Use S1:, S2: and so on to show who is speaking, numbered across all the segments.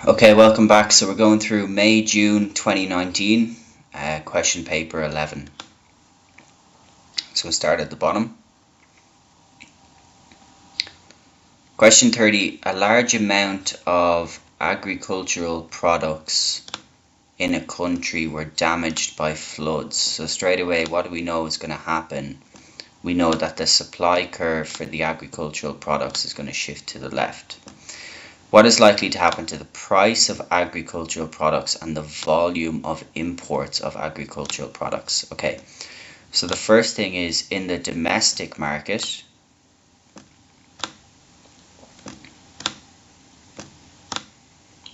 S1: Okay, welcome back. So we're going through May-June 2019, question paper 11. So we'll start at the bottom. Question 30. A large amount of agricultural products in a country were damaged by floods. So straight away, what do we know is going to happen? We know that the supply curve for the agricultural products is going to shift to the left. What is likely to happen to the price of agricultural products and the volume of imports of agricultural products? Okay, so the first thing is in the domestic market,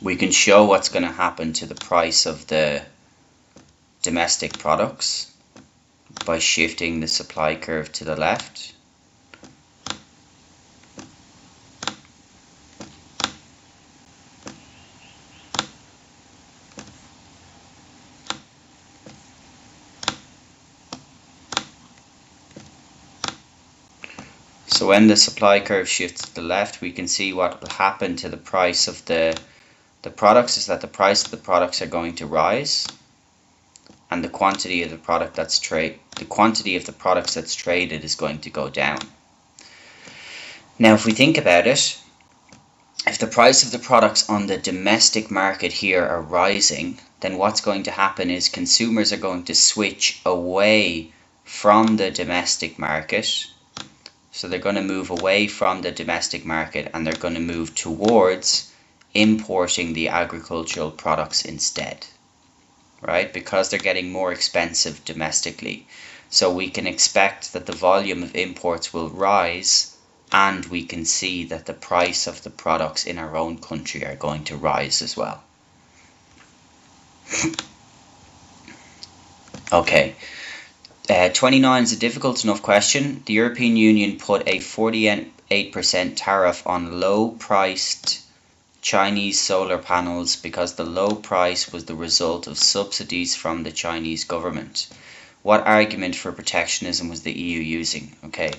S1: we can show what's going to happen to the price of the domestic products by shifting the supply curve to the left. So when the supply curve shifts to the left, we can see what will happen to the price of the products is that the price of the products are going to rise, and the quantity of the product that's products that's traded is going to go down. Now, if we think about it, if the price of the products on the domestic market here are rising, then what's going to happen is consumers are going to switch away from the domestic market. So they're going to move away from the domestic market and they're going to move towards importing the agricultural products instead, right? Because they're getting more expensive domestically. So we can expect that the volume of imports will rise, and we can see that the price of the products in our own country are going to rise as well. Okay. 29 is a difficult enough question. The European Union put a 48% tariff on low-priced Chinese solar panels because the low price was the result of subsidies from the Chinese government. What argument for protectionism was the EU using? Okay,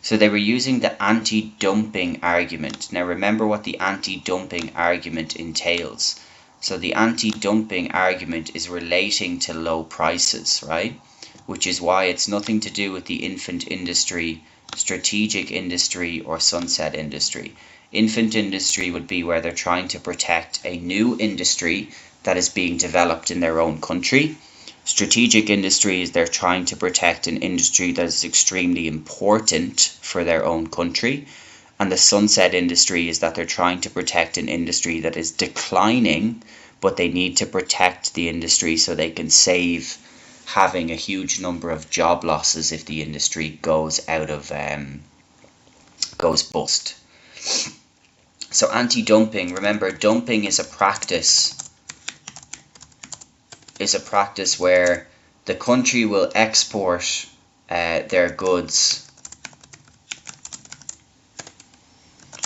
S1: so they were using the anti-dumping argument. Now remember what the anti-dumping argument entails. So the anti-dumping argument is relating to low prices, right? Which is why it's nothing to do with the infant industry, strategic industry, or sunset industry. Infant industry would be where they're trying to protect a new industry that is being developed in their own country. Strategic industry is they're trying to protect an industry that is extremely important for their own country. And the sunset industry is that they're trying to protect an industry that is declining, but they need to protect the industry so they can save having a huge number of job losses if the industry goes bust. So anti-dumping, remember, dumping is a practice where the country will export their goods,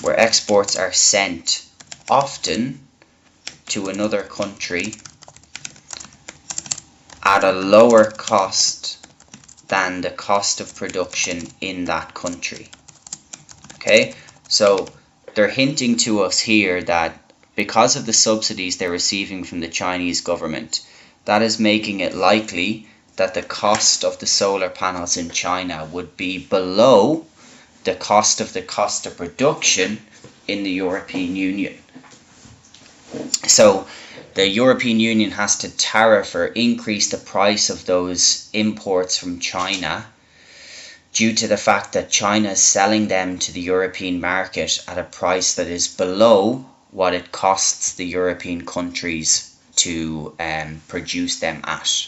S1: where exports are sent often to another country at a lower cost than the cost of production in that country. Okay, so they're hinting to us here that because of the subsidies they're receiving from the Chinese government, that is making it likely that the cost of the solar panels in China would be below the cost of production in the European Union. So the European Union has to tariff or increase the price of those imports from China due to the fact that China is selling them to the European market at a price that is below what it costs the European countries to produce them at.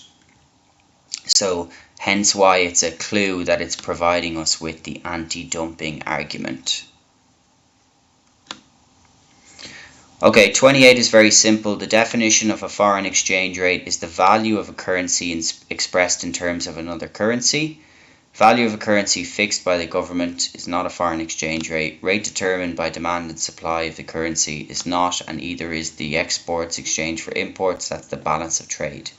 S1: So hence why it's a clue that it's providing us with the anti-dumping argument. Okay, 28 is very simple. The definition of a foreign exchange rate is the value of a currency expressed in terms of another currency. Value of a currency fixed by the government is not a foreign exchange rate. Rate determined by demand and supply of the currency is not, and either is the exports exchange for imports. That's the balance of trade,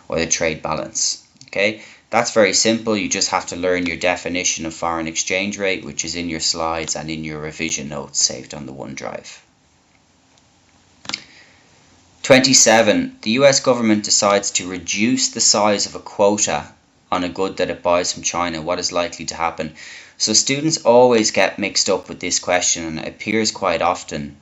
S1: or the trade balance. Okay, that's very simple. You just have to learn your definition of foreign exchange rate, which is in your slides and in your revision notes saved on the OneDrive. 27. The US government decides to reduce the size of a quota on a good that it buys from China. What is likely to happen? So students always get mixed up with this question, and it appears quite often.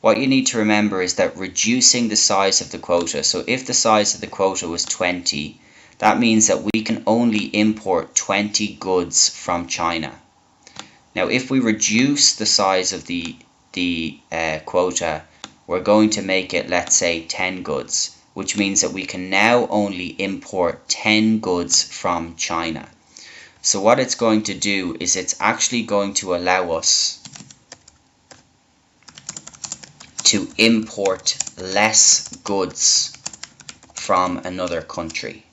S1: What you need to remember is that reducing the size of the quota, so if the size of the quota was 20, that means that we can only import 20 goods from China. Now if we reduce the size of the quota, we're going to make it, let's say, 10 goods, which means that we can now only import 10 goods from China. So what it's going to do is it's actually going to allow us to import less goods from another country.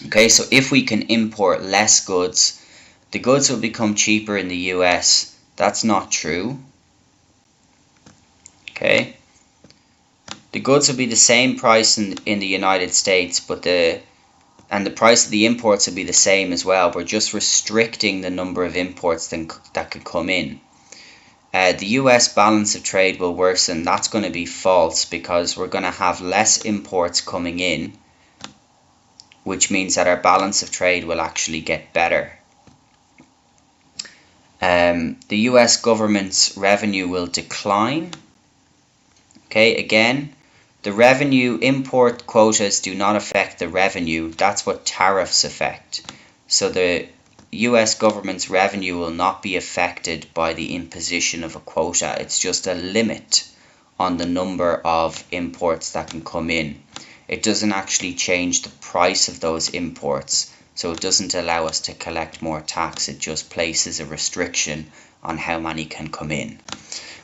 S1: Okay, so if we can import less goods, the goods will become cheaper in the US. That's not true. Okay, the goods will be the same price in the United States, but the price of the imports will be the same as well. We're just restricting the number of imports that could come in. The US balance of trade will worsen. That's going to be false, because we're going to have less imports coming in, which means that our balance of trade will actually get better. The US government's revenue will decline. Okay, again, the revenue import quotas do not affect the revenue. That's what tariffs affect. So the US government's revenue will not be affected by the imposition of a quota. It's just a limit on the number of imports that can come in. It doesn't actually change the price of those imports. So it doesn't allow us to collect more tax. It just places a restriction on how many can come in.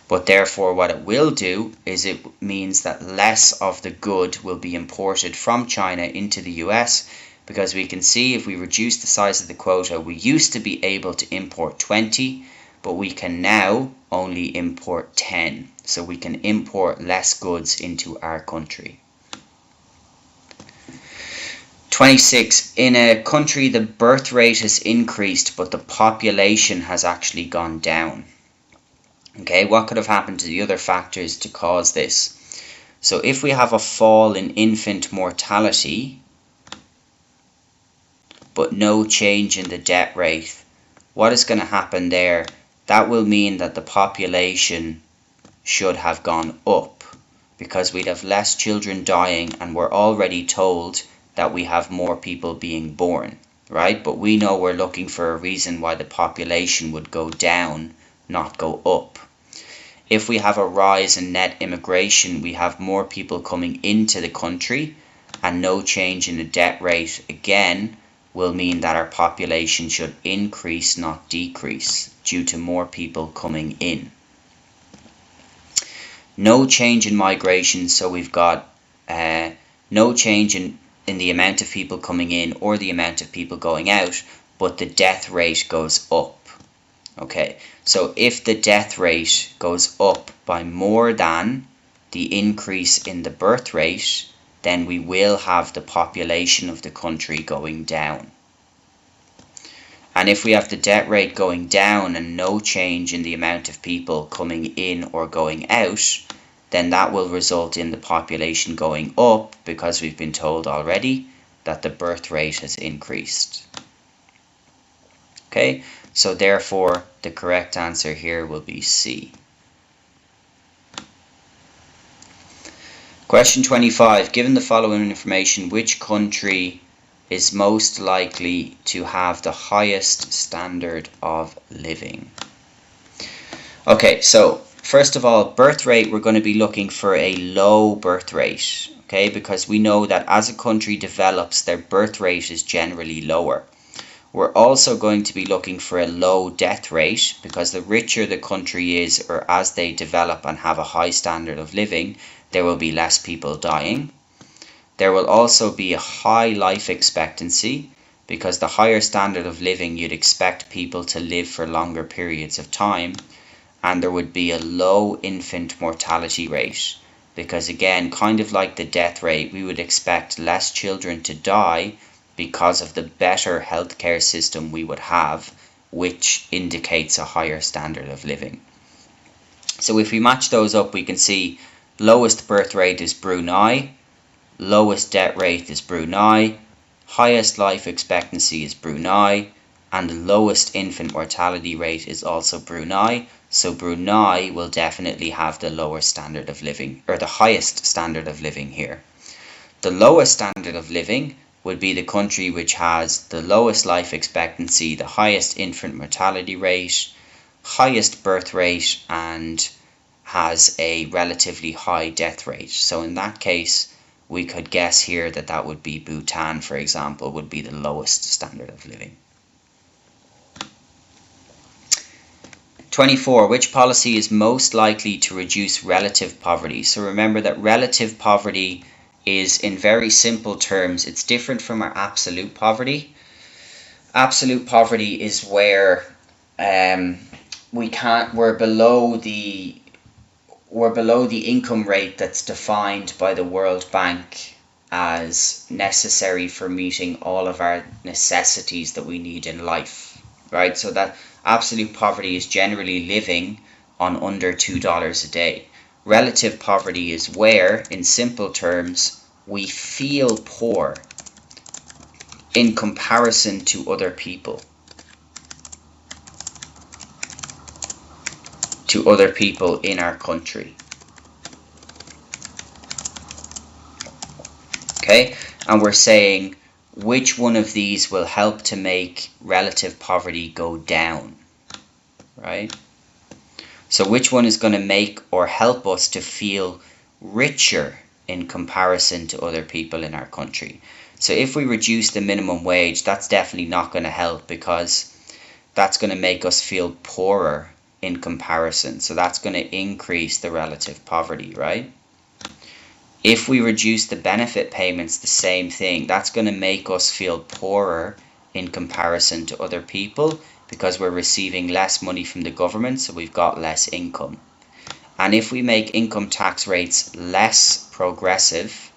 S1: But therefore what it will do is it means that less of the good will be imported from China into the US, because we can see if we reduce the size of the quota, we used to be able to import 20, but we can now only import 10. So we can import less goods into our country. 26. In a country, the birth rate has increased, but the population has actually gone down. Okay, what could have happened to the other factors to cause this? So if we have a fall in infant mortality, but no change in the death rate, what is going to happen there? That will mean that the population should have gone up, because we'd have less children dying, and we're already told that we have more people being born, right? But we know we're looking for a reason why the population would go down, not go up. If we have a rise in net immigration, we have more people coming into the country, and no change in the death rate, again, will mean that our population should increase, not decrease, due to more people coming in. No change in migration, so we've got no change in the amount of people coming in or the amount of people going out, but the death rate goes up. Okay, so if the death rate goes up by more than the increase in the birth rate, then we will have the population of the country going down. And if we have the death rate going down and no change in the amount of people coming in or going out, then that will result in the population going up, because we've been told already that the birth rate has increased. Okay, so therefore the correct answer here will be C. Question 25. Given the following information, which country is most likely to have the highest standard of living? Okay, so first of all, birth rate, we're going to be looking for a low birth rate, okay, because we know that as a country develops, their birth rate is generally lower. We're also going to be looking for a low death rate, because the richer the country is, or as they develop and have a high standard of living, there will be less people dying. There will also be a high life expectancy, because the higher standard of living, you'd expect people to live for longer periods of time. And there would be a low infant mortality rate, because again, kind of like the death rate, we would expect less children to die because of the better healthcare system we would have, which indicates a higher standard of living. So if we match those up, we can see lowest birth rate is Brunei, lowest death rate is Brunei, highest life expectancy is Brunei, and the lowest infant mortality rate is also Brunei. So Brunei will definitely have the lower standard of living, or the highest standard of living here. The lowest standard of living would be the country which has the lowest life expectancy, the highest infant mortality rate, highest birth rate, and has a relatively high death rate. So in that case, we could guess here that that would be Bhutan, for example, would be the lowest standard of living. 24. Which policy is most likely to reduce relative poverty? So remember that relative poverty is, in very simple terms, it's different from our absolute poverty. Absolute poverty is where we're below the income rate that's defined by the World Bank as necessary for meeting all of our necessities that we need in life, right? So that absolute poverty is generally living on under $2 a day. Relative poverty is where, in simple terms, we feel poor in comparison to other people. In our country. Okay, and we're saying which one of these will help to make relative poverty go down, right? So which one is going to make or help us to feel richer in comparison to other people in our country? So if we reduce the minimum wage, that's definitely not going to help, because that's going to make us feel poorer in comparison. So that's going to increase the relative poverty, right? If we reduce the benefit payments, the same thing. That's going to make us feel poorer in comparison to other people, because we're receiving less money from the government, so we've got less income. And if we make income tax rates less progressive,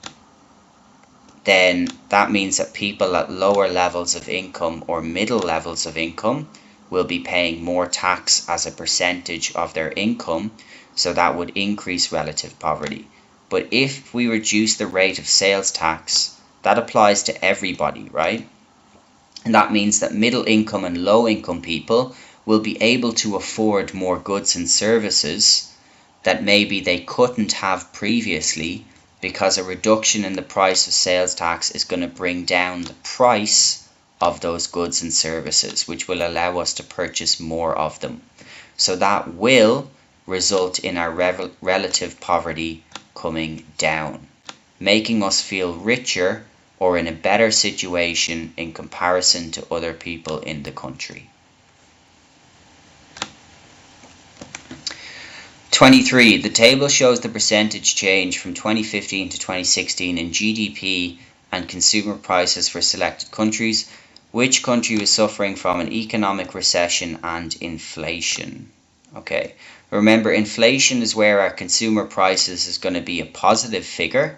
S1: then that means that people at lower levels of income or middle levels of income will be paying more tax as a percentage of their income, so that would increase relative poverty. But if we reduce the rate of sales tax, that applies to everybody, right? And that means that middle income and low income people will be able to afford more goods and services that maybe they couldn't have previously, because a reduction in the price of sales tax is going to bring down the price of those goods and services, which will allow us to purchase more of them. So that will result in our relative poverty coming down, making us feel richer or in a better situation in comparison to other people in the country. 23. The table shows the percentage change from 2015 to 2016 in GDP and consumer prices for selected countries. Which country was suffering from an economic recession and inflation? Okay, remember, inflation is where our consumer prices is going to be a positive figure,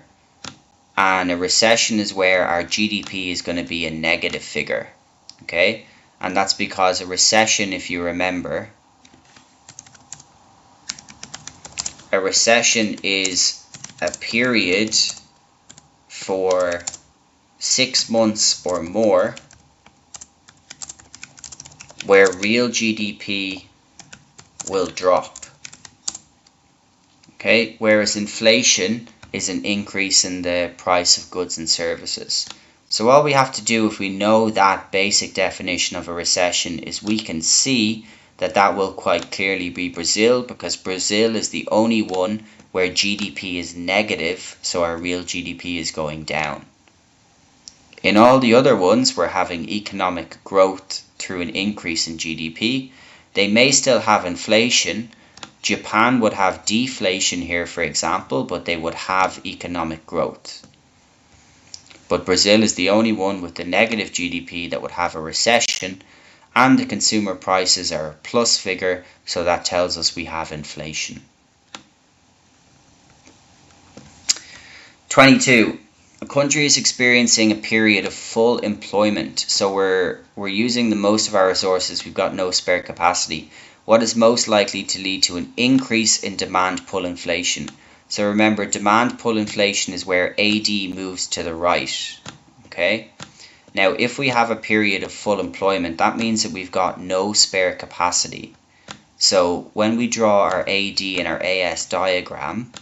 S1: and a recession is where our GDP is going to be a negative figure. Okay, and that's because a recession, if you remember, a recession is a period for 6 months or more where real GDP will drop. Okay, whereas inflation is an increase in the price of goods and services. So all we have to do, if we know that basic definition of a recession, is we can see that that will quite clearly be Brazil, because Brazil is the only one where GDP is negative, so our real GDP is going down. In all the other ones, we're having economic growth through an increase in GDP. They may still have inflation. Japan would have deflation here, for example, but they would have economic growth. But Brazil is the only one with the negative GDP that would have a recession, and the consumer prices are a plus figure, so that tells us we have inflation. 22. A country is experiencing a period of full employment, so we're using the most of our resources, we've got no spare capacity. What is most likely to lead to an increase in demand pull inflation? So remember, demand pull inflation is where AD moves to the right. Okay? Now, if we have a period of full employment, that means that we've got no spare capacity. So when we draw our AD and our AS diagram,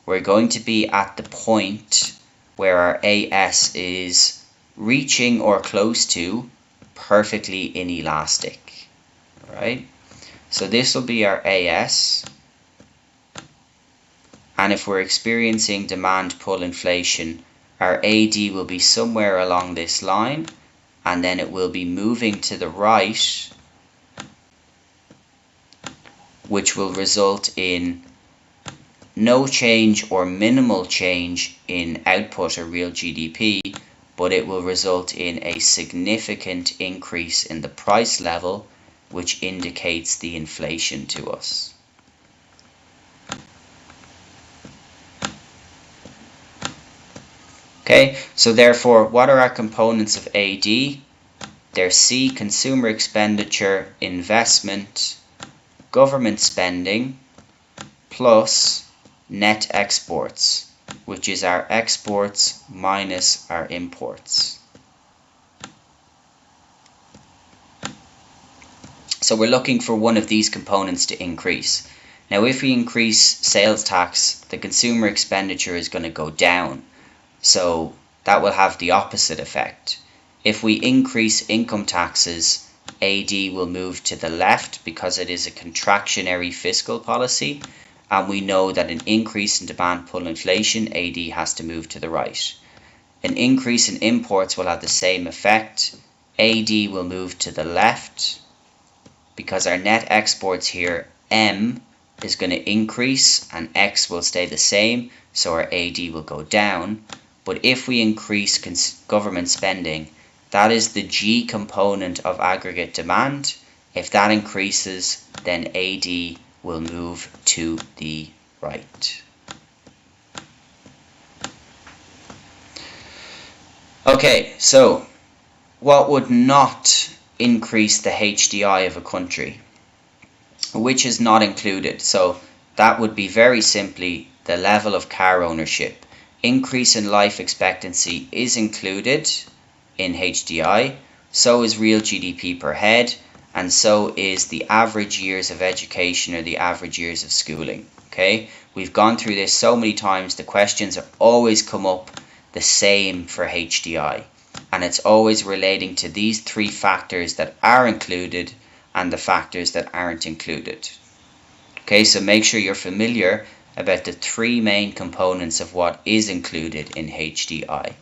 S1: we're going to be at the point where our AS is reaching or close to perfectly inelastic, right? So this will be our AS, and if we're experiencing demand pull inflation, our AD will be somewhere along this line, and then it will be moving to the right, which will result in no change or minimal change in output or real GDP, but it will result in a significant increase in the price level, which indicates the inflation to us. Okay, so therefore, what are our components of AD? They're C, consumer expenditure, investment, government spending, plus net exports, which is our exports minus our imports. So we're looking for one of these components to increase. Now, if we increase sales tax, the consumer expenditure is going to go down. So that will have the opposite effect. If we increase income taxes, AD will move to the left because it is a contractionary fiscal policy. And we know that an increase in demand pull inflation, AD has to move to the right. An increase in imports will have the same effect. AD will move to the left because our net exports here, M, is going to increase and X will stay the same, so our AD will go down. But if we increase government spending, that is the G component of aggregate demand. If that increases, then AD will move to the right. Okay, so what would not increase the HDI of a country? Which is not included? So that would be very simply the level of car ownership. Increase in life expectancy is included in HDI, so is real GDP per head, and so is the average years of education or the average years of schooling. Okay, we've gone through this so many times, the questions are always come up the same for HDI, and it's always relating to these three factors that are included and the factors that aren't included. Okay, so make sure you're familiar about the three main components of what is included in HDI.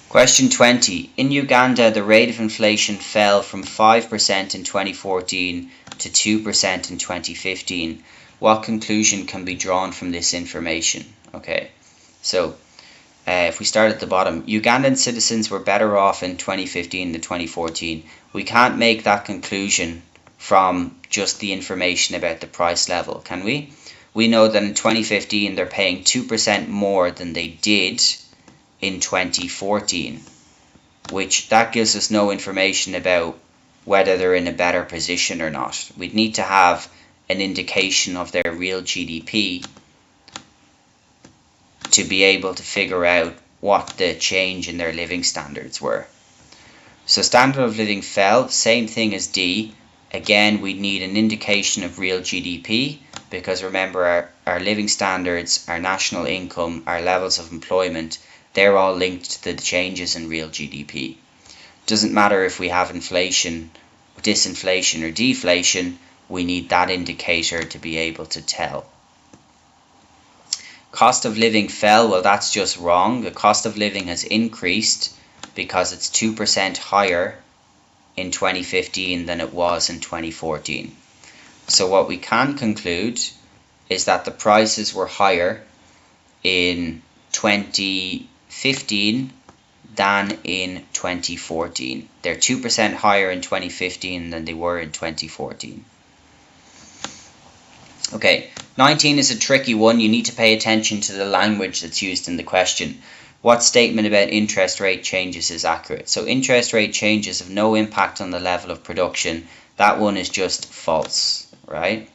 S1: Question 20. In Uganda, the rate of inflation fell from 5% in 2014 to 2% in 2015. What conclusion can be drawn from this information? Okay, so if we start at the bottom, Ugandan citizens were better off in 2015 than 2014. We can't make that conclusion from just the information about the price level, can we? We know that in 2015 they're paying 2% more than they did in 2014, which that gives us no information about whether they're in a better position or not. We'd need to have an indication of their real GDP to be able to figure out what the change in their living standards were. So standard of living fell, same thing as D. Again, we'd need an indication of real GDP, because remember, our living standards, our national income, our levels of employment, they're all linked to the changes in real GDP. Doesn't matter if we have inflation, disinflation or deflation, we need that indicator to be able to tell. Cost of living fell, well that's just wrong. The cost of living has increased because it's 2% higher in 2015 than it was in 2014. So what we can conclude is that the prices were higher in 2015 than in 2014. They're 2% higher in 2015 than they were in 2014. Okay, 19 is a tricky one. You need to pay attention to the language that's used in the question. What statement about interest rate changes is accurate? So interest rate changes have no impact on the level of production. That one is just false, right?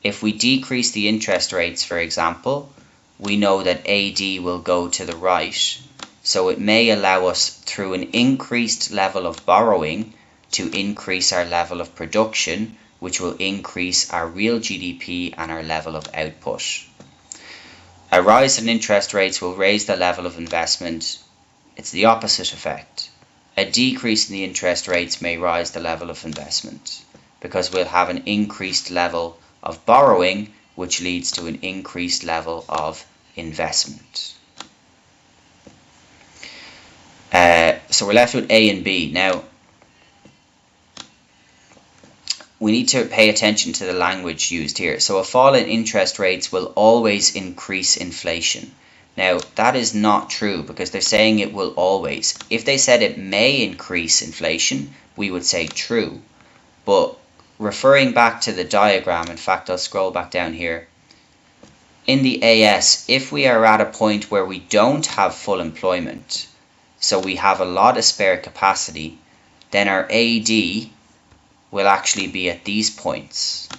S1: If we decrease the interest rates, for example, we know that AD will go to the right. So it may allow us, through an increased level of borrowing, to increase our level of production, which will increase our real GDP and our level of output. A rise in interest rates will raise the level of investment. It's the opposite effect. A decrease in the interest rates may rise the level of investment, because we'll have an increased level of borrowing, which leads to an increased level of investment. So we're left with A and B. Now, we need to pay attention to the language used here. So a fall in interest rates will always increase inflation. Now, that is not true, because they're saying it will always. If they said it may increase inflation, we would say true. But referring back to the diagram, in fact, I'll scroll back down here. In the AS, if we are at a point where we don't have full employment, so we have a lot of spare capacity, then our AD will actually be at these points,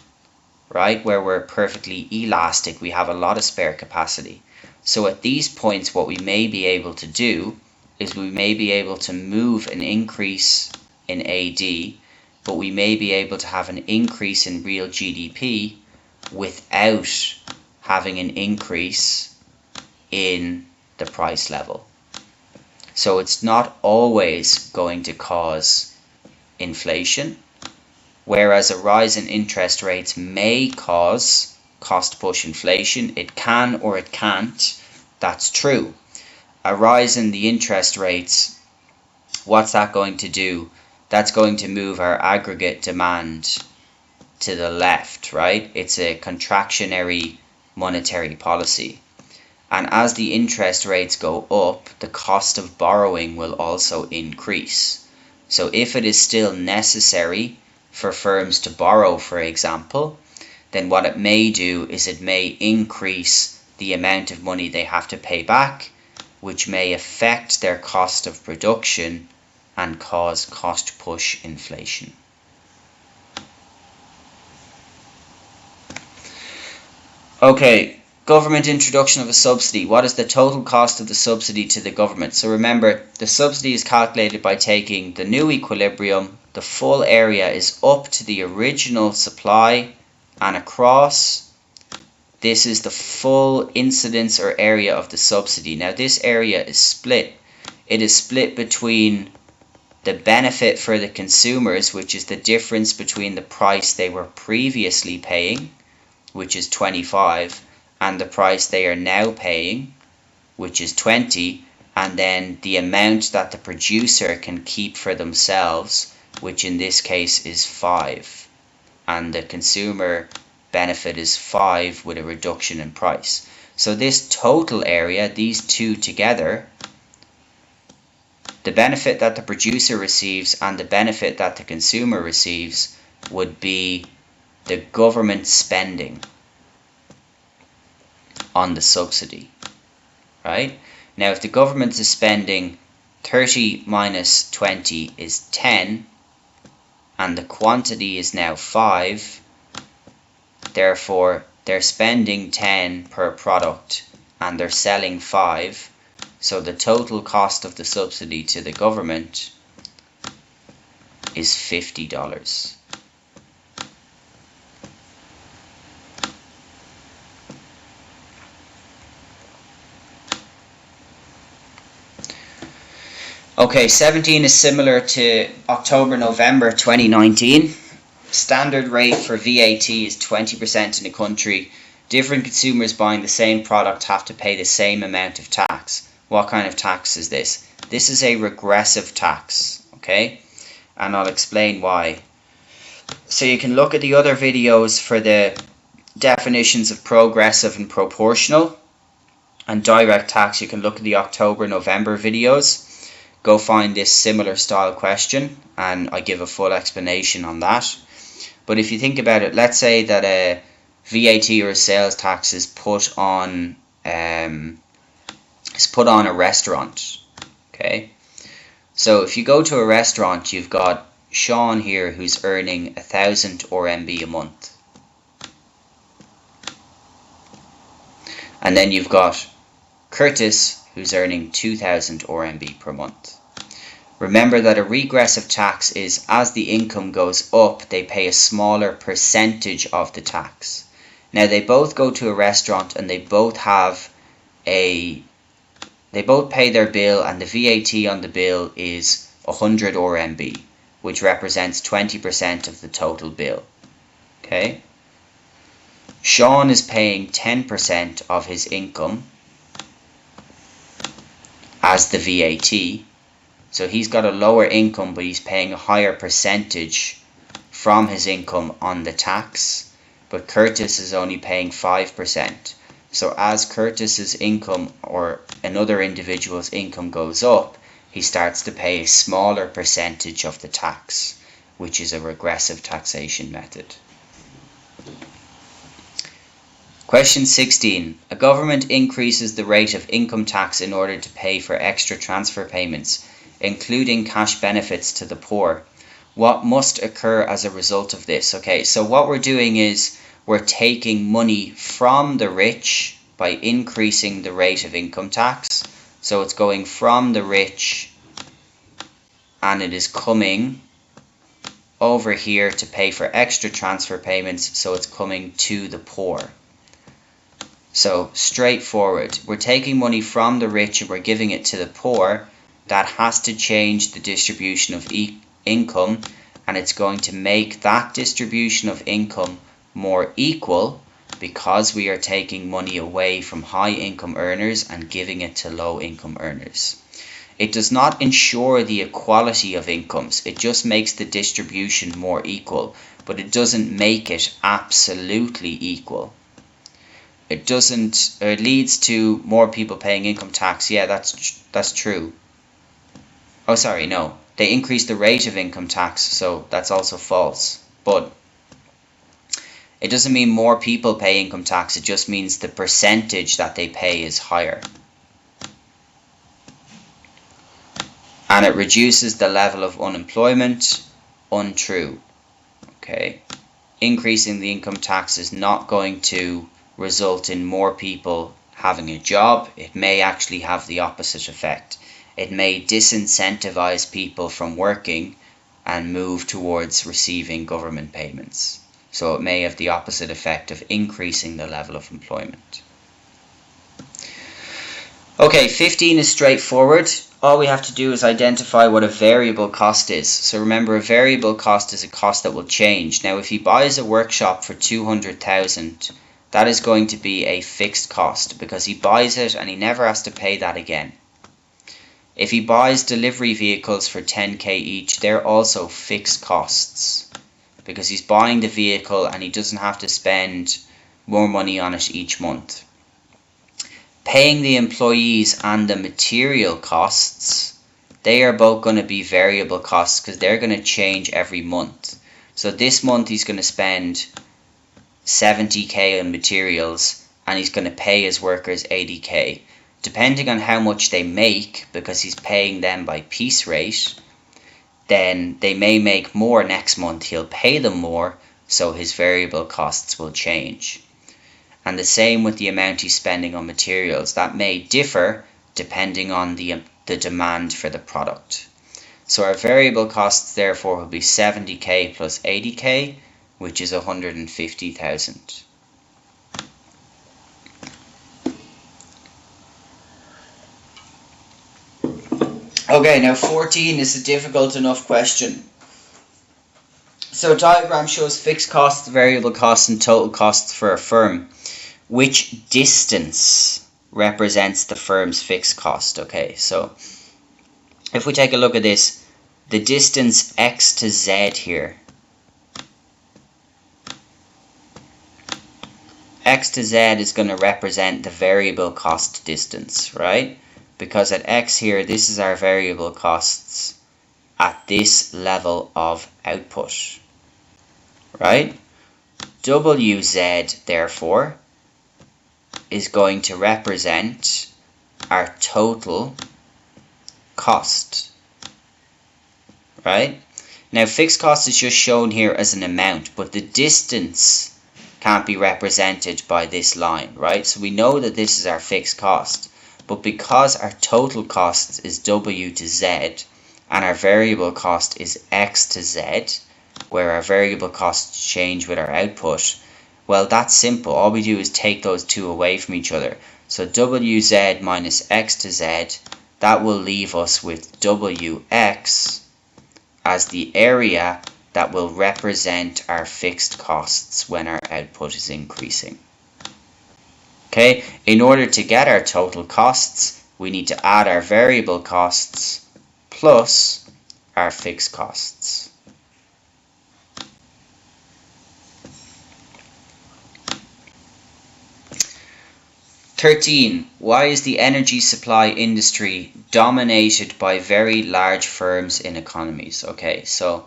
S1: right, where we're perfectly elastic. We have a lot of spare capacity. So at these points, what we may be able to do is we may be able to move an increase in AD, but we may be able to have an increase in real GDP without having an increase in the price level. So it's not always going to cause inflation, whereas a rise in interest rates may cause cost push inflation. It can or it can't. That's true. A rise in the interest rates, what's that going to do? That's going to move our aggregate demand to the left, right? It's a contractionary monetary policy. And as the interest rates go up, the cost of borrowing will also increase. So if it is still necessary for firms to borrow, for example, then what it may do is it may increase the amount of money they have to pay back, which may affect their cost of production and cause cost push inflation. Okay, government introduction of a subsidy. What is the total cost of the subsidy to the government? So remember, the subsidy is calculated by taking the new equilibrium, the full area is up to the original supply and across. This is the full incidence or area of the subsidy. Now this area is split. It is split between the benefit for the consumers, which is the difference between the price they were previously paying, which is 25, and the price they are now paying, which is 20, and then the amount that the producer can keep for themselves, which in this case is 5, and the consumer benefit is 5 with a reduction in price. So this total area, these two together, the benefit that the producer receives and the benefit that the consumer receives, would be the government spending on the subsidy, right? Now if the government is spending 30 minus 20 is 10, and the quantity is now 5, therefore they're spending 10 per product and they're selling 5, so the total cost of the subsidy to the government is $50. Okay, 17 is similar to October-November 2019. Standard rate for VAT is 20% in the country. Different consumers buying the same product have to pay the same amount of tax. What kind of tax is this? This is a regressive tax, okay? And I'll explain why. So you can look at the other videos for the definitions of progressive and proportional. And direct tax, you can look at the October-November videos. Go find this similar style question and I give a full explanation on that. But if you think about it, let's say that VAT or sales tax is put on a restaurant. Okay, so if you go to a restaurant, you've got Sean here who's earning 1,000 RMB a month, and then you've got Curtis who's earning 2,000 RMB per month. Remember that a regressive tax is as the income goes up, they pay a smaller percentage of the tax. Now they both go to a restaurant and they both pay their bill, and the VAT on the bill is 100 RMB, which represents 20% of the total bill. Okay? Sean is paying 10% of his income as the VAT. So he's got a lower income, but he's paying a higher percentage from his income on the tax. But Curtis is only paying 5%. So as Curtis's income or another individual's income goes up, he starts to pay a smaller percentage of the tax, which is a regressive taxation method. Question 16. A government increases the rate of income tax in order to pay for extra transfer payments, including cash benefits to the poor. What must occur as a result of this? Okay, so what we're doing is we're taking money from the rich by increasing the rate of income tax. So it's going from the rich and it is coming over here to pay for extra transfer payments, so it's coming to the poor. So straightforward, we're taking money from the rich and we're giving it to the poor. That has to change the distribution of income, and it's going to make that distribution of income more equal because we are taking money away from high income earners and giving it to low income earners. It does not ensure the equality of incomes, it just makes the distribution more equal, but it doesn't make it absolutely equal. It leads to more people paying income tax. Yeah, that's true. Oh, sorry, no. They increase the rate of income tax, so that's also false. But it doesn't mean more people pay income tax, it just means the percentage that they pay is higher. And it reduces the level of unemployment. Untrue. Okay. Increasing the income tax is not going to result in more people having a job. It may actually have the opposite effect. It may disincentivize people from working and move towards receiving government payments. So it may have the opposite effect of increasing the level of employment. Okay, 15 is straightforward. All we have to do is identify what a variable cost is. So remember, a variable cost is a cost that will change. Now if he buys a workshop for 200,000, that is going to be a fixed cost because he buys it and he never has to pay that again. If he buys delivery vehicles for 10k each, they're also fixed costs because he's buying the vehicle and he doesn't have to spend more money on it each month. Paying the employees and the material costs, they are both going to be variable costs because they're going to change every month. So this month he's going to spend 70k on materials and he's going to pay his workers 80k. Depending on how much they make, because he's paying them by piece rate, then they may make more next month. He'll pay them more, so his variable costs will change. And the same with the amount he's spending on materials. That may differ depending on the demand for the product. So our variable costs therefore will be 70k plus 80k, which is 150,000. Okay, now 14 is a difficult enough question. So diagram shows fixed costs, variable costs, and total costs for a firm. Which distance represents the firm's fixed cost? Okay, so if we take a look at this, the distance x to z here. X to z is going to represent the variable cost distance, right? Because at x here, this is our variable costs at this level of output, right? WZ, therefore, is going to represent our total cost, right? Now, fixed cost is just shown here as an amount, but the distance can't be represented by this line, right? So we know that this is our fixed cost, but because our total cost is W to Z and our variable cost is X to Z, where our variable costs change with our output, well, that's simple. All we do is take those two away from each other. So WZ minus X to Z, that will leave us with WX as the area that will represent our fixed costs when our output is increasing. Okay, in order to get our total costs, we need to add our variable costs plus our fixed costs. Why is the energy supply industry dominated by very large firms in economies? Okay, so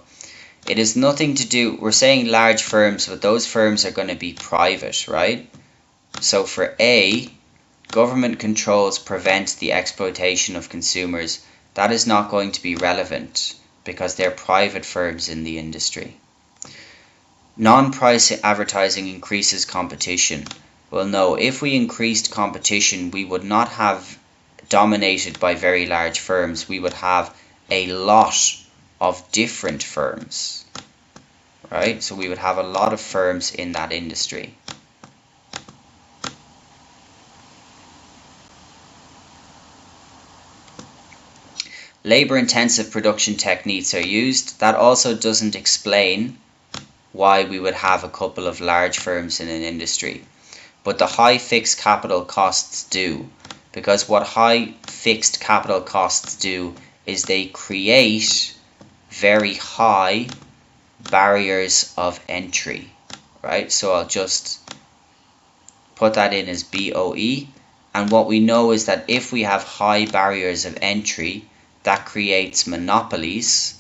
S1: it has nothing to do, we're saying large firms, but those firms are going to be private, right? So for A, government controls prevent the exploitation of consumers. That is not going to be relevant because they're private firms in the industry. Non-price advertising increases competition. Well, no, if we increased competition, we would not have dominated by very large firms. We would have a lot of different firms, right? So we would have a lot of firms in that industry. Labor-intensive production techniques are used. That also doesn't explain why we would have a couple of large firms in an industry. But the high fixed capital costs do, because what high fixed capital costs do is they create very high barriers of entry, right? So I'll just put that in as BOE, and what we know is that if we have high barriers of entry, that creates monopolies,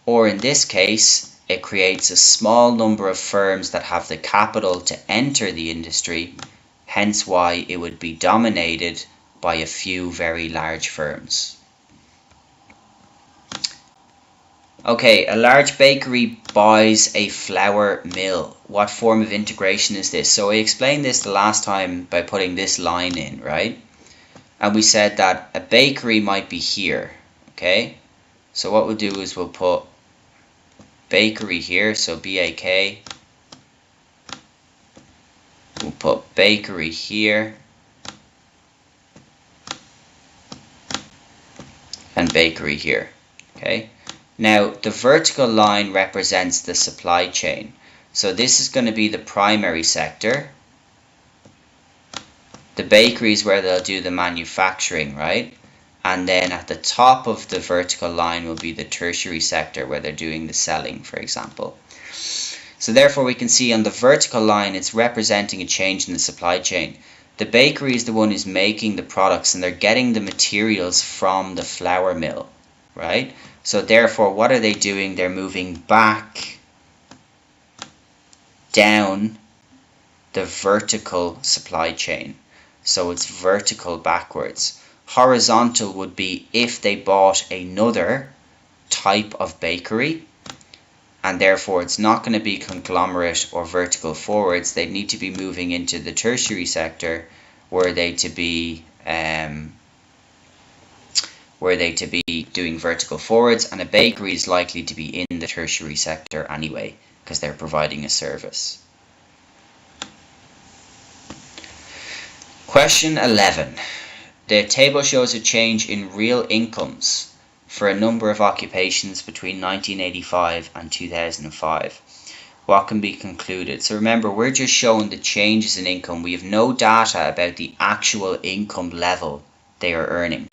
S1: or in this case, it creates a small number of firms that have the capital to enter the industry, hence why it would be dominated by a few very large firms. Okay, a large bakery buys a flour mill. What form of integration is this? So I explained this the last time by putting this line in, right? And we said that a bakery might be here, okay? So what we'll do is we'll put bakery here, so BAK. We'll put bakery here and bakery here. Okay. Now the vertical line represents the supply chain. So this is going to be the primary sector. The bakery is where they'll do the manufacturing, right? And then at the top of the vertical line will be the tertiary sector where they're doing the selling, for example. So therefore we can see on the vertical line it's representing a change in the supply chain. The bakery is the one who's making the products and they're getting the materials from the flour mill, right? So therefore what are they doing? They're moving back down the vertical supply chain. So it's vertical backwards. Horizontal would be if they bought another type of bakery, and therefore it's not going to be conglomerate or vertical forwards. They need to be moving into the tertiary sector were they to be doing vertical forwards, and a bakery is likely to be in the tertiary sector anyway because they're providing a service. Question 11. The table shows a change in real incomes for a number of occupations between 1985 and 2005. What can be concluded? So remember, we're just showing the changes in income. We have no data about the actual income level they are earning.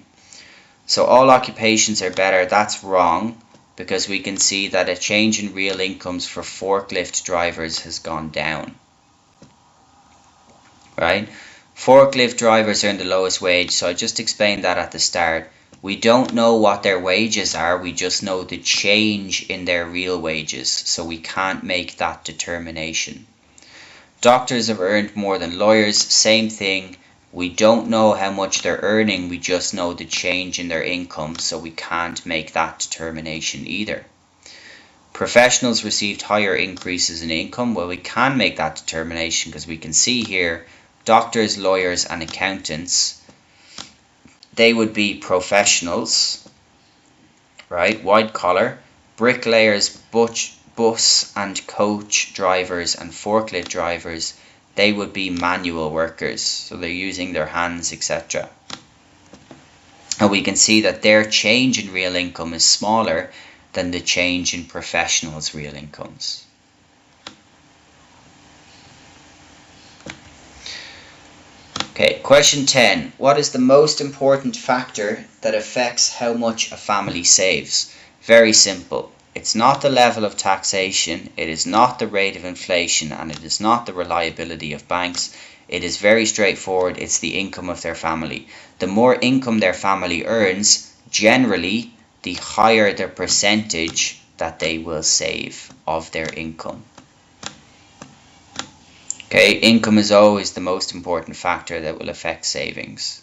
S1: So all occupations are better. That's wrong, because we can see that a change in real incomes for forklift drivers has gone down. Right? Forklift drivers earn the lowest wage, so I just explained that at the start. We don't know what their wages are, we just know the change in their real wages, so we can't make that determination. Doctors have earned more than lawyers, same thing. We don't know how much they're earning, we just know the change in their income, so we can't make that determination either. Professionals received higher increases in income. Well, we can make that determination because we can see here doctors, lawyers and accountants, they would be professionals, right? White collar. Bricklayers, bus and coach drivers and forklift drivers, they would be manual workers, so they're using their hands, etc. And we can see that their change in real income is smaller than the change in professionals' real incomes. Okay, question 10. What is the most important factor that affects how much a family saves? Very simple. It's not the level of taxation, it is not the rate of inflation, and it is not the reliability of banks. It is very straightforward. It's the income of their family. The more income their family earns, generally, the higher the percentage that they will save of their income. Okay, income is always the most important factor that will affect savings.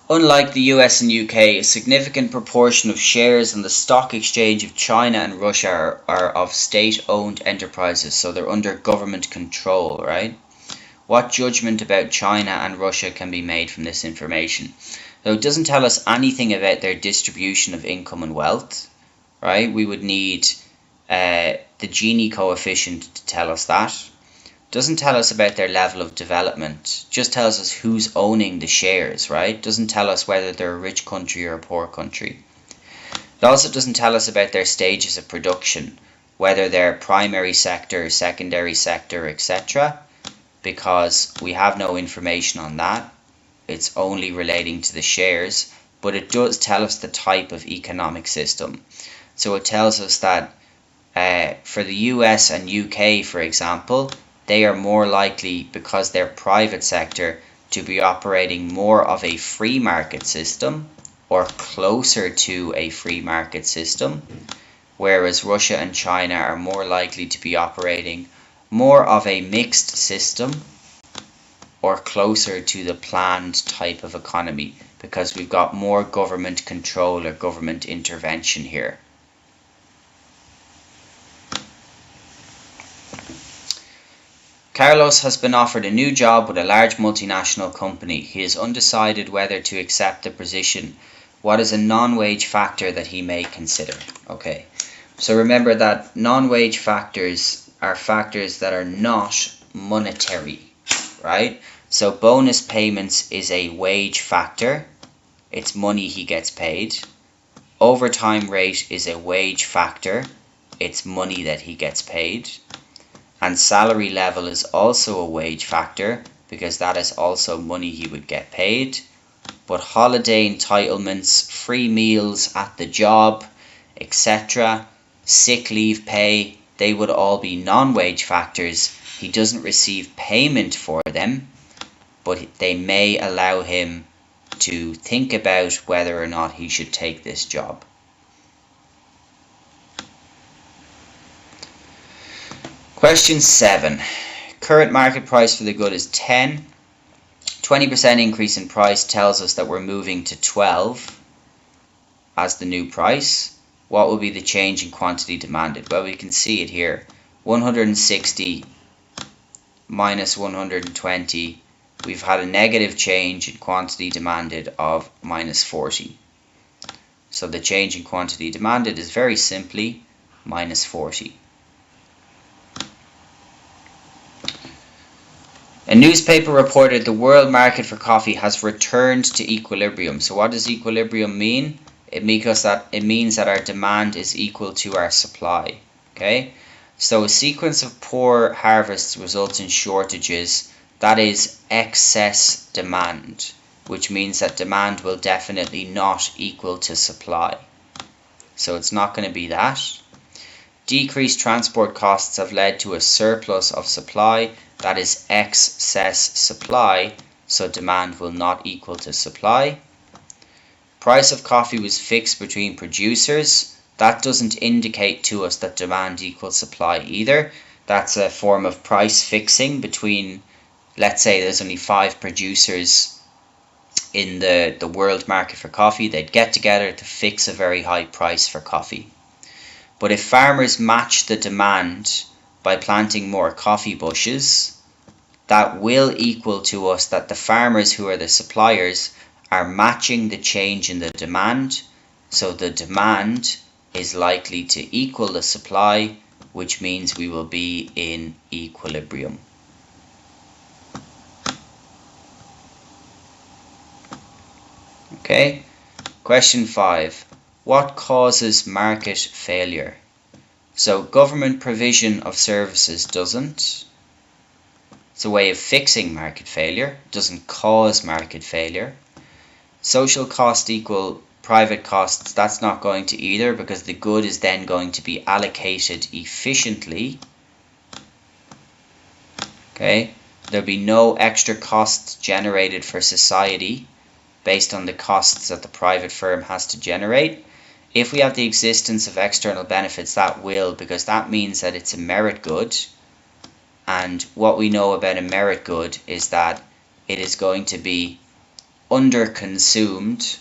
S1: Unlike the US and UK, a significant proportion of shares on the stock exchange of China and Russia are of state-owned enterprises, so they're under government control, right? What judgment about China and Russia can be made from this information? So it doesn't tell us anything about their distribution of income and wealth, right? We would need the Gini coefficient to tell us that. Doesn't tell us about their level of development, just tells us who's owning the shares, right? Doesn't tell us whether they're a rich country or a poor country. It also doesn't tell us about their stages of production, whether they're primary sector, secondary sector, etc., because we have no information on that. It's only relating to the shares, but it does tell us the type of economic system. So it tells us that for the US and UK, for example, they are more likely, because they're private sector, to be operating more of a free market system or closer to a free market system, whereas Russia and China are more likely to be operating more of a mixed system or closer to the planned type of economy, because we've got more government control or government intervention here. Carlos has been offered a new job with a large multinational company. He is undecided whether to accept the position. What is a non-wage factor that he may consider? Okay, so remember that non-wage factors are factors that are not monetary, right? So bonus payments is a wage factor. It's money he gets paid. Overtime rate is a wage factor. It's money that he gets paid. And salary level is also a wage factor, because that is also money he would get paid. But holiday entitlements, free meals at the job, etc., sick leave pay, they would all be non-wage factors. He doesn't receive payment for them, but they may allow him to think about whether or not he should take this job. Question 7. Current market price for the good is 10. 20% increase in price tells us that we're moving to 12 as the new price. What will be the change in quantity demanded? Well, we can see it here. 160 minus 120. We've had a negative change in quantity demanded of minus 40. So the change in quantity demanded is very simply minus 40. A newspaper reported the world market for coffee has returned to equilibrium. So what does equilibrium mean? It means that our demand is equal to our supply. Okay? So a sequence of poor harvests results in shortages. That is excess demand, which means that demand will definitely not equal to supply. So it's not going to be that. Decreased transport costs have led to a surplus of supply. That is excess supply, so demand will not equal to supply. Price of coffee was fixed between producers. that doesn't indicate to us that demand equals supply either. That's a form of price fixing between, let's say there's only 5 producers in the world market for coffee. They'd get together to fix a very high price for coffee. But if farmers match the demand by planting more coffee bushes, that will equal to us that the farmers who are the suppliers are matching the change in the demand, so the demand is likely to equal the supply, which means we will be in equilibrium. Okay, question 5. What causes market failure? So government provision of services doesn't. It's a way of fixing market failure. It doesn't cause market failure. Social cost equal private costs, that's not going to either, because the good is then going to be allocated efficiently. Okay, there'll be no extra costs generated for society based on the costs that the private firm has to generate. If we have the existence of external benefits, that will, because that means that it's a merit good. And what we know about a merit good is that it is going to be underconsumed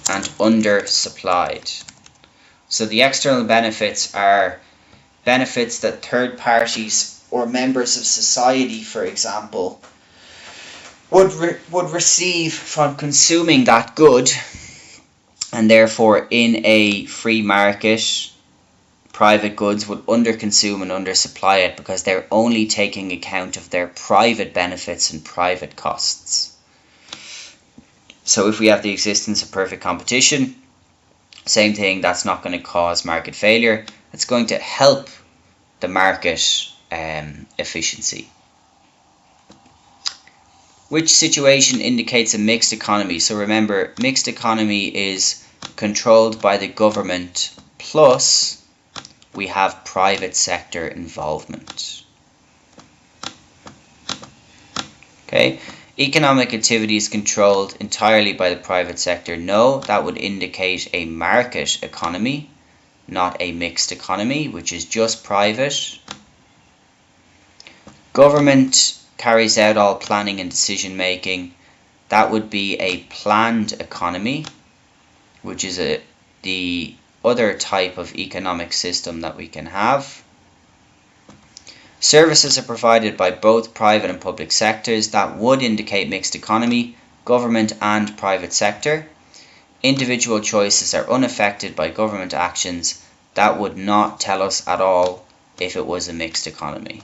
S1: and undersupplied. So the external benefits are benefits that third parties or members of society, for example, would receive from consuming that good, and therefore in a free market, private goods would underconsume and undersupply it because they're only taking account of their private benefits and private costs. So if we have the existence of perfect competition, same thing, that's not going to cause market failure. It's going to help the market efficiency. Which situation indicates a mixed economy? So remember, mixed economy is controlled by the government plus we have private sector involvement. Okay, economic activity is controlled entirely by the private sector. No, that would indicate a market economy, not a mixed economy, which is just private. Government carries out all planning and decision making. That would be a planned economy, which is the other type of economic system that we can have. Services are provided by both private and public sectors. That would indicate mixed economy, government and private sector. Individual choices are unaffected by government actions. That would not tell us at all if it was a mixed economy.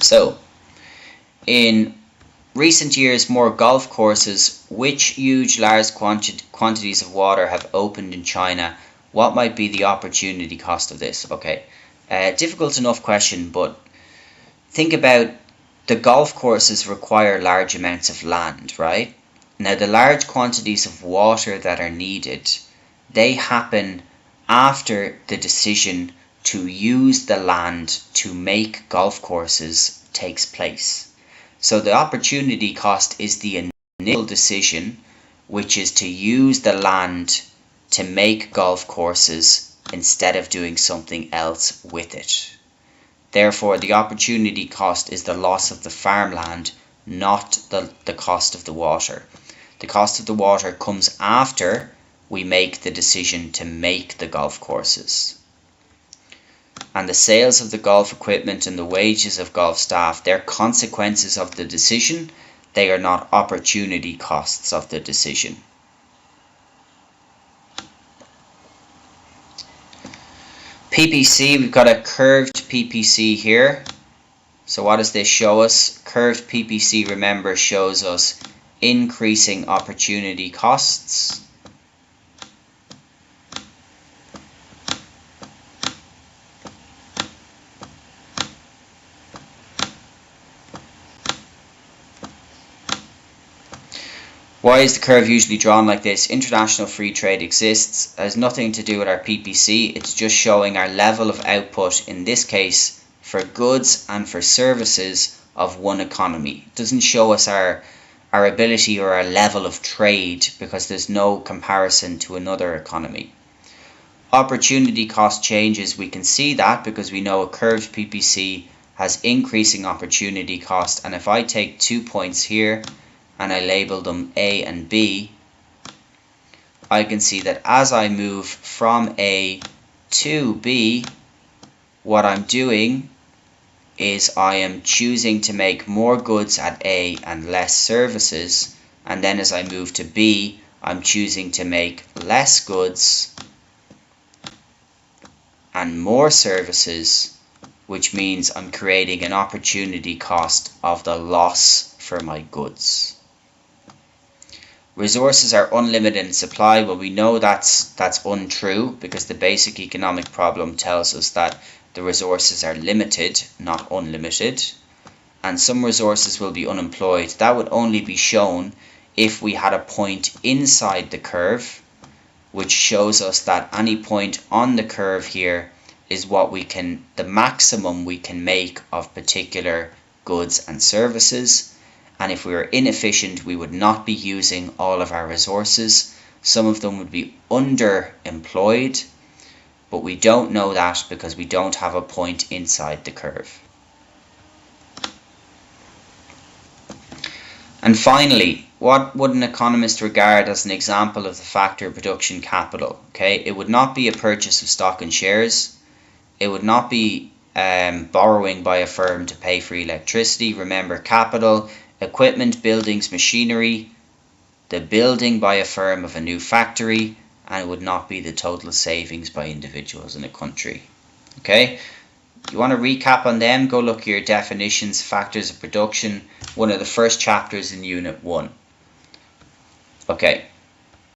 S1: So, in recent years, more golf courses. Which huge large quantities of water have opened in China? What might be the opportunity cost of this? Okay, difficult enough question, but think about the golf courses require large amounts of land, right? Now the large quantities of water that are needed, they happen after the decision to use the land to make golf courses takes place. So the opportunity cost is the initial decision, which is to use the land to make golf courses instead of doing something else with it. Therefore, the opportunity cost is the loss of the farmland, not the cost of the water. The cost of the water comes after we make the decision to make the golf courses. And the sales of the golf equipment and the wages of golf staff, they're consequences of the decision. They are not opportunity costs of the decision. PPC, we've got a curved PPC here. So what does this show us? Curved PPC, remember, shows us increasing opportunity costs. Why is the curve usually drawn like this? International free trade exists. It has nothing to do with our PPC. It's just showing our level of output, in this case for goods and for services, of one economy. It doesn't show us our ability or our level of trade because there's no comparison to another economy. Opportunity cost changes, we can see that because we know a curved PPC has increasing opportunity cost, and if I take 2 points here and I label them A and B, I can see that as I move from A to B, what I'm doing is I am choosing to make more goods at A and less services, and then as I move to B, I'm choosing to make less goods and more services, which means I'm creating an opportunity cost of the loss for my goods. Resources are unlimited in supply. Well, we know that's untrue because the basic economic problem tells us that the resources are limited, not unlimited, and some resources will be unemployed. That would only be shown if we had a point inside the curve, which shows us that any point on the curve here is what the maximum we can make of particular goods and services. And if we were inefficient, we would not be using all of our resources. Some of them would be underemployed, but we don't know that because we don't have a point inside the curve. And finally, what would an economist regard as an example of the factor of production capital? Okay, it would not be a purchase of stock and shares. It would not be borrowing by a firm to pay for electricity. Remember, capital, equipment, buildings, machinery, the building by a firm of a new factory, and it would not be the total savings by individuals in a country. Okay, you want to recap on them? Go look at your definitions, factors of production, one of the first chapters in Unit 1. Okay.